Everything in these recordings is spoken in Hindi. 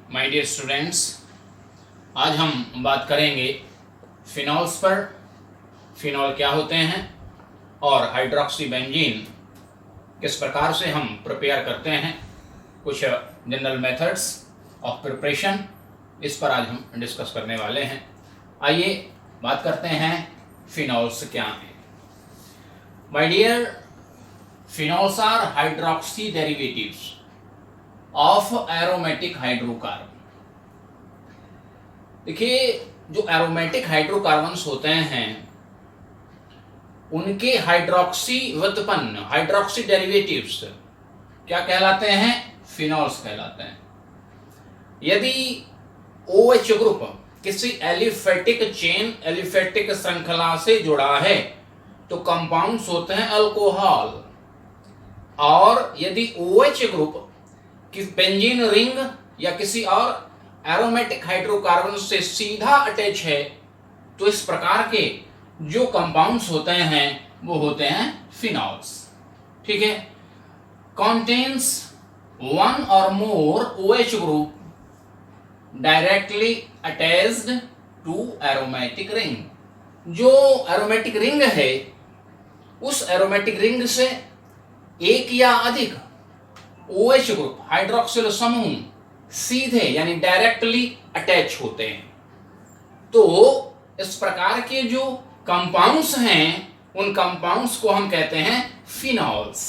माय डियर स्टूडेंट्स, आज हम बात करेंगे फिनॉल्स पर। फिनॉल क्या होते हैं और हाइड्रोक्सी बेंजीन किस प्रकार से हम प्रिपेयर करते हैं, कुछ जनरल मेथड्स ऑफ प्रिपरेशन, इस पर आज हम डिस्कस करने वाले हैं। आइए बात करते हैं फिनॉल्स क्या हैं। My dear, phenols are hydroxy derivatives of aromatic hydrocarbon. देखिए, जो एरोमेटिक हाइड्रोकार्बन्स होते हैं उनके हाइड्रोक्सी व्युत्पन्न, हाइड्रोक्सी डेरिवेटिव्स क्या कहलाते हैं? फिनॉल्स कहलाते हैं। यदि OH ग्रुप किसी एलिफेटिक चेन, एलिफेटिक श्रृंखला से जुड़ा है तो कंपाउंड्स होते हैं अल्कोहल। और यदि OH ग्रुप किसी बेंजीन रिंग या किसी और एरोमेटिक हाइड्रोकार्बन से सीधा अटैच है तो इस प्रकार के जो कंपाउंड्स होते हैं वो होते हैं फिनॉल्स। ठीक है। कंटेन्स वन और more OH group directly attached to aromatic ring. जो एरोमेटिक रिंग है उस एरोमेटिक रिंग से एक या अधिक OH ग्रुप, हाइड्रोक्सिल समूह सीधे यानी डायरेक्टली अटैच होते हैं। तो इस प्रकार के जो कंपाउंड्स हैं उन कंपाउंड्स को हम कहते हैं फिनॉल्स।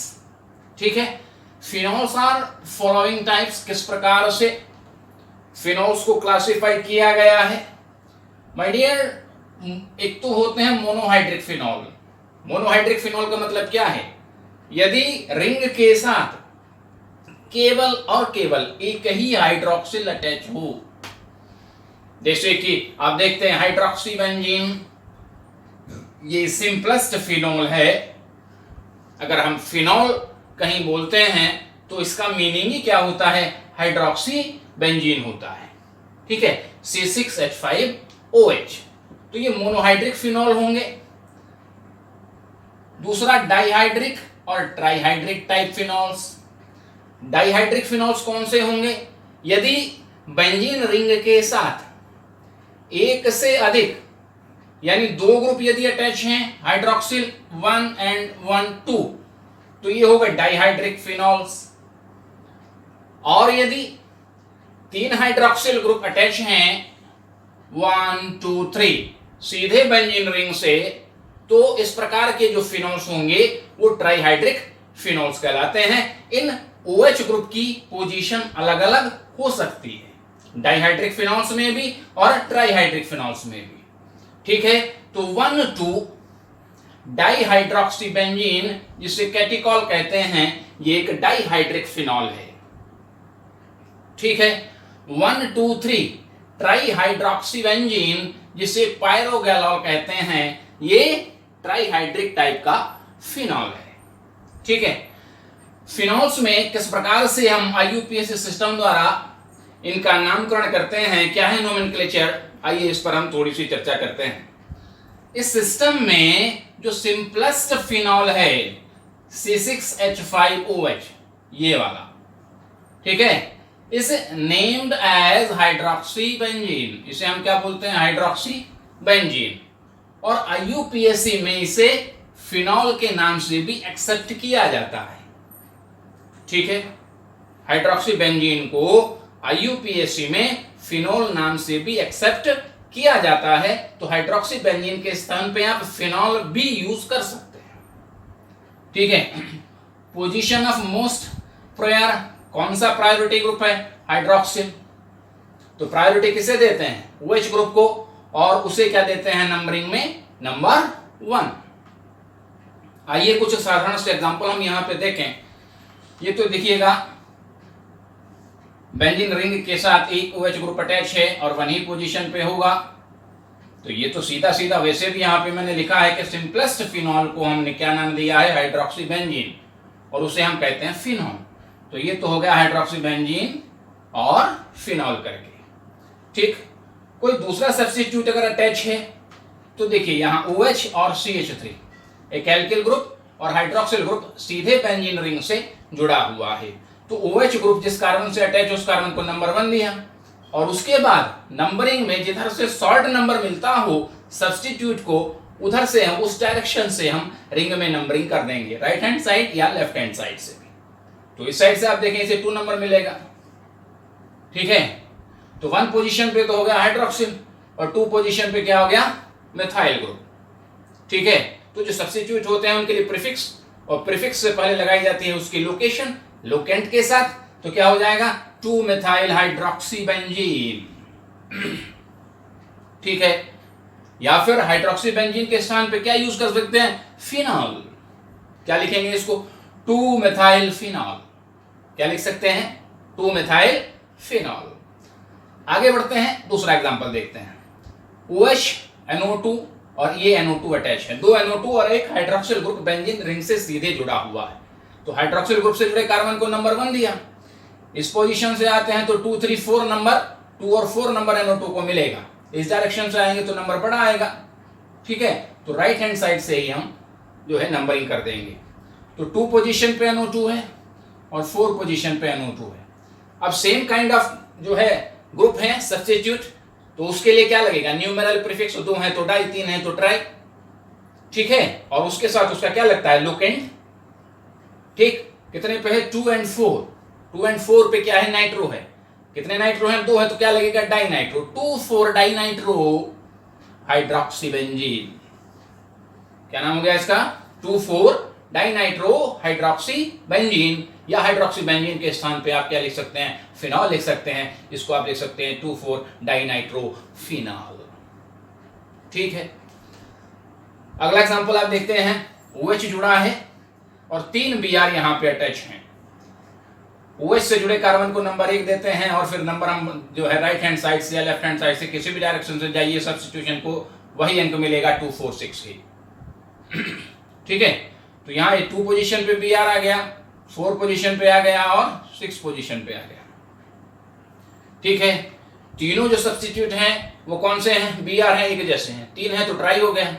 ठीक है। Phenols are following types. किस प्रकार से फिनॉल्स को क्लासिफाई किया गया है? माय डियर, एक तो होते हैं मोनोहाइड्रिक फिनॉल। मोनोहाइड्रिक फिनॉल का मतलब क्या है? यदि रिंग के साथ केवल और केवल एक ही हाइड्रोक्सिल अटैच हो, जैसे कि आप देखते हैं हाइड्रोक्सी बेंजीन, ये सिंपलेस्ट फिनॉल है। अगर हम फिनॉल कहीं बोलते हैं तो इसका मीनिंग ही क्या होता है? हाइड्रोक्सी बेंजीन होता है। ठीक है, C6H5OH। तो ये मोनोहाइड्रिक फिनॉल होंगे। दूसरा डाइहाइड्रिक और trihydric type phenols. Dihydric phenols कौन से होंगे? यदि बेंजीन रिंग के साथ एक से अधिक यानी दो ग्रुप यदि अटैच हैं, हाइड्रोक्सिल 1 and 1 2, तो ये होगा डाइहाइड्रिक फिनॉल्स। और यदि तीन हाइड्रोक्सिल ग्रुप अटैच हैं 1 2 3 सीधे बेंजीन रिंग से, तो इस प्रकार के जो फिनॉल्स होंगे वो ट्राइहाइड्रिक फिनॉल्स कहलाते हैं। इन OH ग्रुप की पोजीशन अलग अलग हो सकती है, डाइहाइड्रिक फिनॉल्स में भी और ट्राइहाइड्रिक फिनॉल्स में भी। ठीक है। तो 1 2 डाइहाइड्रोक्सी बेंजीन, जिसे कैटिकॉल कहते हैं, ये एक डाइहाइड्रिक फिनॉल है। ठीक है। 1 2 3 ट्राइहाइड्रोक्सी बेंजीन, जिसे पायरोगैलॉल कहते हैं, ये ट्राइहाइड्रिक टाइप का फिनॉल है। ठीक है। फिनॉल्स में किस प्रकार से हम IUPAC सिस्टम द्वारा इनका नामकरण करते हैं, क्या है नोमेनक्लेचर, आइए इस पर हम थोड़ी सी चर्चा करते हैं। इस सिस्टम में जो सिंपलेस्ट फिनॉल है C6H5OH, ये वाला, ठीक है, इस नेम्ड एज हाइड्रोक्सी बेंजीन, इसे हम क्या बोलते हैं? Hydroxy benzene. और IUPAC में इसे फिनॉल के नाम से भी एक्सेप्ट किया जाता है। ठीक है। हाइड्रोक्सी बेंजीन को IUPAC में फिनॉल नाम से भी एक्सेप्ट किया जाता है। तो हाइड्रोक्सी बेंजीन के स्थान पे आप फिनॉल भी यूज कर सकते हैं। ठीक है। पोजीशन ऑफ मोस्ट प्रायर, कौन सा प्रायोरिटी ग्रुप है? हाइड्रोक्सिल। तो प्रायोरिटी किसे देते हैं? OH ग्रुप को। और उसे क्या देते हैं नंबरिंग में? नंबर 1। आइए कुछ साधारण से एग्जांपल हम यहां पे देखें। ये तो देखिएगा, बेंजीन रिंग के साथ एक OH ग्रुप अटैच है और 1 ही पोजीशन पे होगा। तो ये तो सीधा सीधा, वैसे भी यहाँ पे मैंने लिखा है कि सिंपलेस्ट फिनॉल को हमने क्या नाम दिया है? हाइड्रोक्सी बेंजीन, और उसे हम कहते हैं फिनॉल। तो ये तो हो गया हाइड्रोक्सी बेंजीन और फिनॉल करके। ठीक। कोई दूसरा सब्स्टिट्यूट अगर अटैच है तो देखिए यहाँ OH और CH3, एक एल्किल ग्रुप और हाइड्रोक्सिल ग्रुप सीधे बेंजीन रिंग से जुड़ा हुआ है। तो OH ग्रुप जिस कार्बन से अटैच उस कार्बन को नंबर 1 दिया, और उसके बाद नंबरिंग में जिधर से शॉर्ट नंबर मिलता हो सब्स्टिट्यूट को, उधर से हम उस डायरेक्शन से हम रिंग में नंबरिंग कर देंगे, राइट हैंड साइड या लेफ्ट हैंड साइड से भी। तो इस साइड से आप देखें इसे 2 नंबर मिलेगा, ठीक है। तो 1 पोजीशन पे तो हो गया हाइड्रोक्सिल और 2 पोजीशन पे क्या हो गया, मिथाइल ग्रुप, ठीक है। तो जो सब्स्टिट्यूट होते हैं उनके लिए प्रीफिक्स, और प्रीफिक्स से पहले लगाई जाती है उसकी लोकेशन, लोकेंट के साथ, तो क्या हो जाएगा 2 मिथाइल हाइड्रोक्सी बेंजीन, ठीक है। या फिर हाइड्रोक्सी बेंजीन के स्थान पे क्या यूज कर सकते हैं, फिनॉल। क्या लिखेंगे इसको, 2 मिथाइल फिनॉल। क्या लिख सकते हैं, 2 मिथाइल फिनॉल। आगे बढ़ते हैं, दूसरा एग्जांपल देखते हैं। OH NO2 और ये NO2 अटैच है, 2 NO2 और एक हाइड्रोक्सिल ग्रुप बेंजीन रिंग से सीधे जुड़ा हुआ है। तो हाइड्रोक्सिल ग्रुप से जुड़े कार्बन को नंबर 1 दिया, इस पोजीशन से आते हैं तो 2, 3, 4 नंबर, 2 और 4 नंबर NO2 को मिलेगा। इस डायरेक्शन से आएंगे तो नंबर बड़ा आएगा, ठीक है। तो राइट हैंड साइड से ही हम जो है नंबरिंग कर देंगे। तो 2 पोजीशन पे NO2 है और 4 पोजीशन पे NO2 है। अब सेम काइंड ऑफ जो है ग्रुप है सब्स्टिट्यूट, तो उसके लिए क्या लगेगा, न्यूमेरल प्रीफिक्स, 2 है तो डाई, 3 है तो ट्राई, ठीक है। और उसके साथ उसका क्या लगता है, लोकेंट, ठीक। कितने पे है, 2 और 4, 2 और 4 पे क्या है, नाइट्रो है। कितने नाइट्रो हैं, 2 है तो क्या लगेगा, di nitro, 2,4 di nitro hydroxy benzene. क्या नाम हो गया इसका, 2,4 डाई नाइट्रो हाइड्रोक्सी बेंजीन, या हाइड्रोक्सी बेंजीन के स्थान पे आप क्या लिख सकते हैं, फिनॉल लिख सकते हैं। इसको आप लिख सकते हैं 2,4 डाई नाइट्रो फिनॉल, ठीक है। अगला एग्जांपल आप देखते हैं, OH जुड़ा है और 3 Br यहां पे अटैच हैं। OH से जुड़े कार्बन को नंबर 1 देते हैं और फिर नंबर हम जो है राइट हैंड साइड से या लेफ्ट हैंड साइड से किसी भी डायरेक्शन से जाइए, सब्स्टिट्यूशन को वही अंक मिलेगा 2, 4, 6 ही, ठीक है। तो यहाँ 2 पोजीशन पे Br आ गया, 4 पोजीशन पे आ गया और 6 पोजीशन पे आ गया, ठीक है। तीनों जो सब्स्टिट्यूट हैं वो कौन से हैं, Br हैं, एक जैसे हैं। 3 है तो ट्राई हो गया,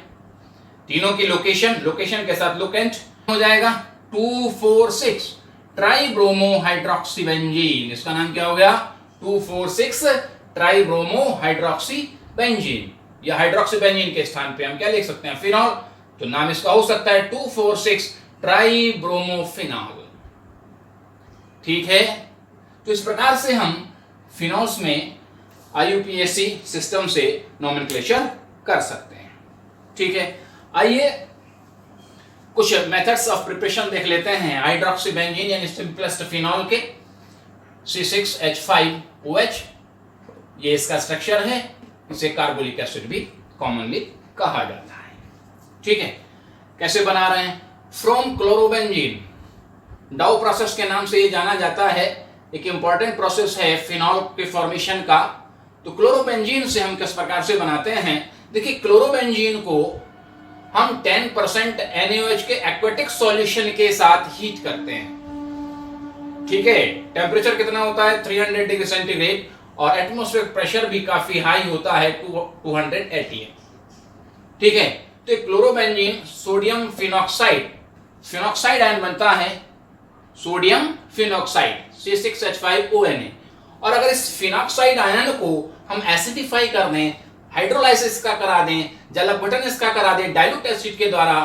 तीनों की लोकेशन, लोकेशन के साथ लोकेंट हो जाएगा 2, 4, 6 ट्राई ब्रोमो हाइड्रोक्सी बेंजीन। इसका नाम क्या हो गया, 2, 4, 6 ट्राई ब्रोमो हाइड्रोक्सी बेंजीन, या हाइड्रोक्सी बेंजीन के स्थान पे हम क्या लिख सकते हैं, फिनॉल। तो नाम इसका हो सकता है 2, 4, 6 ट्राई ब्रोमो फिनॉल, ठीक है। तो इस प्रकार से हम फिनॉल्स में IUPAC सिस्टम से नोमेनक्लेचर कर सकते हैं, ठीक है। आइए कुछ मेथड्स ऑफ प्रिपरेशन देख लेते हैं हाइड्रोक्सी बेंजीन यानी सिंपलेस्ट फिनॉल के। C6H5OH ये इसका स्ट्रक्चर है, इसे कार्बोलिक एसिड भी कॉमनली कहा जाता है, ठीक है। कैसे बना रहे हैं, फ्रॉम क्लोरोबेंजीन, डाउ प्रोसेस के नाम से ये जाना जाता है, एक इंपॉर्टेंट प्रोसेस है फिनॉल के फॉर्मेशन का। तो क्लोरोबेंजीन से हम किस प्रकार से बनाते हैं, देखिए क्लोरोबेंजीन को हम 10% NaOH के एक्वेटिक सॉल्यूशन के साथ हीट करते हैं, ठीक है। टेम्परेचर कितना होता है, 300 डिग्री सेंटीग्रेड, और एटमॉस्फेरिक प्रेशर भी काफी हाई होता है, 280, ठीक है। तो chlorobenzene sodium phenoxide, phenoxide ion बनता है सोडियम फिनॉक्साइड C6H5ONa, और अगर इस फिनॉक्साइड आयन को हम एसिडिफाई कर दें, हाइड्रोलाइसिस का करा दें, जल अपघटन इसका करा दें डाइल्यूट एसिड के द्वारा,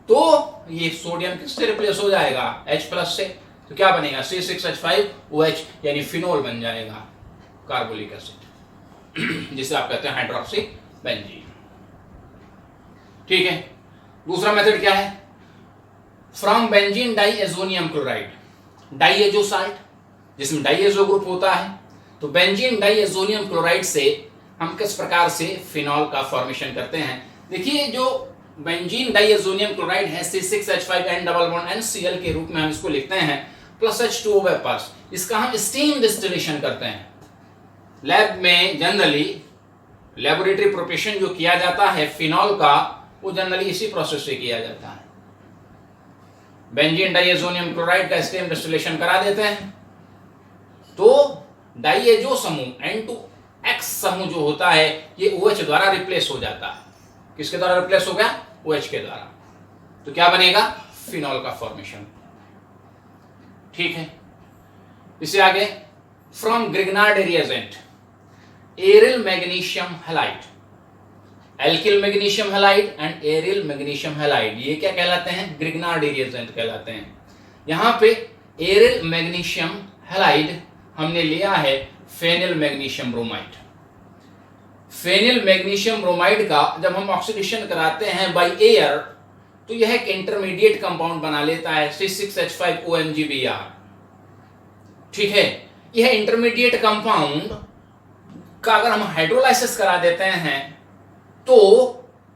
तो ये सोडियम किससे रिप्लेस हो जाएगा, H+ से। तो क्या बनेगा, C6H5OH यानी फिनोल बन जाएगा, कार्बोलिक एसिड, जिसे आप कहते हैं हाइड्रोक्सी बेंजीन, ठीक है। दूसरा मेथड क्या है, from benzene diazonium chloride, diazo salt जिसमें डाइएजो ग्रुप होता है, तो बेंजीन डाइएजोनियम क्लोराइड से हम किस प्रकार से फिनॉल का फॉर्मेशन करते हैं। देखिए जो बेंजीन डाइएजोनियम क्लोराइड है C6H5N+NCl के रूप में हम इसको लिखते हैं, प्लस H2O वेपर्स, इसका हम स्टीम डिस्टिलेशन करते हैं। लैब में जनरली लेबोरेटरी प्रिपरेशन जो किया जाता है फिनॉल का, वो जनरली इसी प्रोसेस से किया जाता है। बेंजीन डाइएजोनियम क्लोराइड का स्टीम डिस्टिलेशन करा देते हैं, तो डाइएजो समूह N2X समूह जो होता है ये OH द्वारा रिप्लेस हो जाता है। किसके द्वारा रिप्लेस हो गया, OH के द्वारा। तो क्या बनेगा, फिनॉल का फॉर्मेशन, ठीक है। इससे आगे from Grignard reagent, aryl magnesium halide, alkyl magnesium halide and aryl magnesium halide, ये क्या कहलाते हैं? ग्रिग्नार्डी रिएजेंट कहलाते हैं। यहां पे एरिल मैग्नीशियम हैलाइड हमने लिया है phenyl magnesium bromide. Phenyl magnesium bromide का जब हम ऑक्सीडेशन कराते हैं बाय एयर तो यह एक इंटरमीडिएट कंपाउंड बना लेता है C6H5OMgBr। ठीक है, यह इंटरमीडिएट कंपाउंड का अगर हम हाइड्रोलाइसिस करा देते हैं तो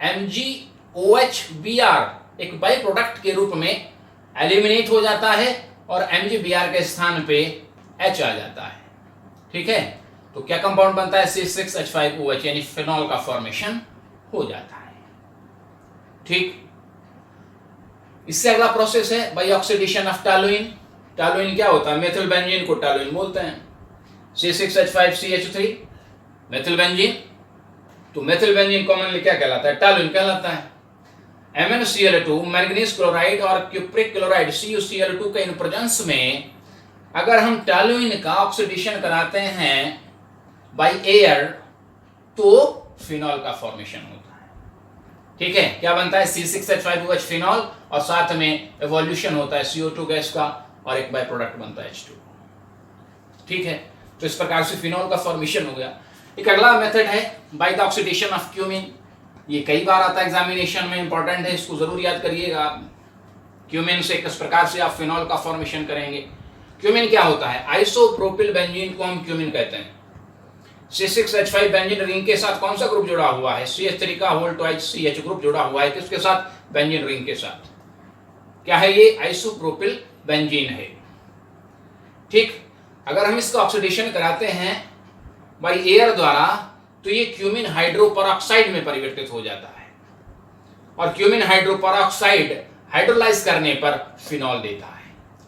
MgOHBr एक बाई प्रोडक्ट के रूप में एलिमिनेट हो जाता है और MgBr के स्थान पे H आ जाता है। ठीक है, तो क्या कंपाउंड बनता है? C6H5OH, यानी फिनॉल का फॉर्मेशन हो जाता है। ठीक, इससे अगला प्रोसेस है by oxidation of toluene. Toluene क्या होता है? मेथिल बेंजीन को टॉलुइन बोलते हैं। C6H5CH3 मेथिल बेंजीन, तो मेथिल बेंजीन कॉमनली क्या कहलाता है? टॉलुइन कहलाता है। MnCl2 मैंगनीज क्लोराइड और क्यूप्रिक क्लोराइड CuCl2 के इन प्रेजेंस में अगर हम टॉलुइन का ऑक्सीडेशन कराते हैं बाय एयर तो फिनॉल का फॉर्मेशन होता है। ठीक है, क्या बनता है? C6H5OH फिनॉल और साथ में एवोल्यूशन होता है CO2 गैस का और एक बाय प्रोडक्ट बनता है H2। ठीक है, तो इस प्रकार से फिनॉल का फॉर्मेशन हो गया। एक अगला मेथड है by the oxidation of cumin. ये कई बार आता है एग्जामिनेशन में, इंपॉर्टेंट है, इसको जरूर याद करिएगा आप। क्यूमिन से किस प्रकार से आप फिनॉल का फॉर्मेशन करेंगे। क्यूमिन क्या होता है? आइसोप्रोपिल बेंजीन को हम क्यूमिन कहते हैं। C6H5 बेंजीन रिंग के साथ कौन सा ग्रुप जुड़ा हुआ है? CH3 का होल ट्वाइस CH ग्रुप जुड़ा हुआ है किसके साथ? बेंजीन रिंग के साथ। क्या है ये? आइसोप्रोपिल बेंजीन है। ठीक, अगर हम इसका ऑक्सीडेशन कराते हैं बाय एयर द्वारा तो ये क्यूमिन हाइड्रोपेरोक्साइड में परिवर्तित हो जाता है और क्यूमिन हाइड्रोपेरोक्साइड हाइड्रोलाइज करने पर फिनॉल देता है।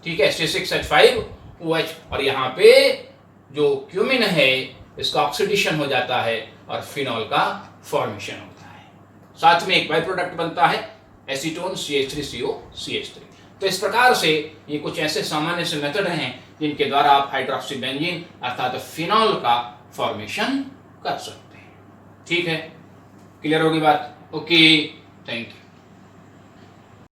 ठीक है, C6H5OH, और यहाँ पे जो क्यूमिन है इसका ऑक्सीडेशन हो जाता है और फिनॉल का फॉर्मेशन होता है। साथ में एक बाई प्रोडक्ट बनता है एसीटोन CH3COCH3। तो इस प्रकार से ये कुछ ऐसे सामान्य से मेथड हैं जिनके द्वारा आप हाइड्रोक्सी बेंजीन अर्थात फिनॉल का फॉर्मेशन कर सकते हैं। ठीक है, क्लियर होगी बात? Okay, thank you.